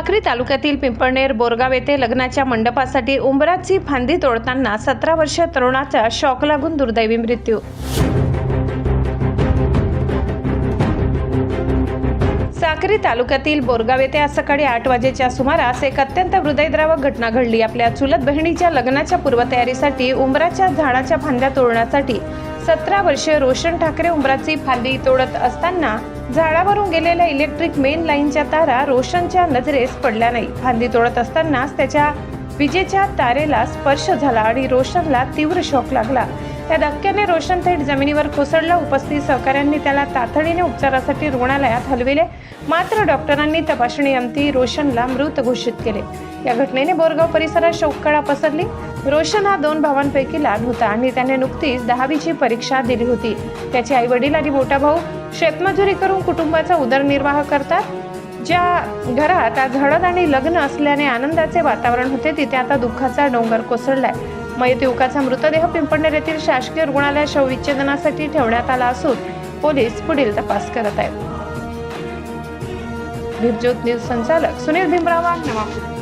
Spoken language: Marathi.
साक्री तालुक्यातील पिंपळनेर बोरगाव येथे लग्नाच्या मंडपासाठी उंबराची फांदी तोडताना 17 वर्षीय तरुणाचा शॉक लागून दुर्दैवी मृत्यू। साक्री तालुक्यातील बोरगाव येथे आज सकाळी 8 वाजेच्या सुमारास एक अत्यंत हृदयद्रावक घटना घडली। आपल्या चुलत बहिणीच्या लग्नाच्या पूर्वतयारीसाठी उंबराच्या झाडाच्या फांद्या तोडण्यासाठी 17 वर्षीय रोशन ठाकरे उंबराची फांदी तोडत असताना झाडावरून गेलेल्या इलेक्ट्रिक मेन लाईनच्या तारा रोशनच्या नजरेस पडल्या नाही। फांदी तोडत असतानाच त्याच्या विजेच्या तारेला स्पर्श झाला आणि रोशनला तीव्र शॉक लागला। त्या धक्क्याने रोशन थेट जमिनीवर कोसळला। उपस्थित सहकाऱ्यांनी त्याला तातडीने उपचारासाठी रुग्णालयात हलविले, मात्र डॉक्टरांनी तपासणी अंती रोशनला मृत घोषित केले। या घटनेने बोरगाव परिसरात शोककळा पसरली। रोशन हा 2 भावांपैकी लहान होता आणि त्याने नुकतीच 10वीची परीक्षा दिली होती। त्याचे आई वडील आणि मोठा भाऊ शेतमजुरी करून कुटुंबाचा उदरनिर्वाह करतात। ज्या घरात आज हळद आणि लग्न असल्याने आनंदाचे वातावरण होते, तिथे आता दुःखाचा डोंगर कोसळलाय। मयत युवकाचा मृतदेह पिंपळनेर येथील शासकीय रुग्णालयात शवविच्छेदनासाठी ठेवण्यात आला असून पोलीस पुढील तपास करत आहेत। निर्ज्योत न्यूज संचालक सुनील भीमराव नवापूर।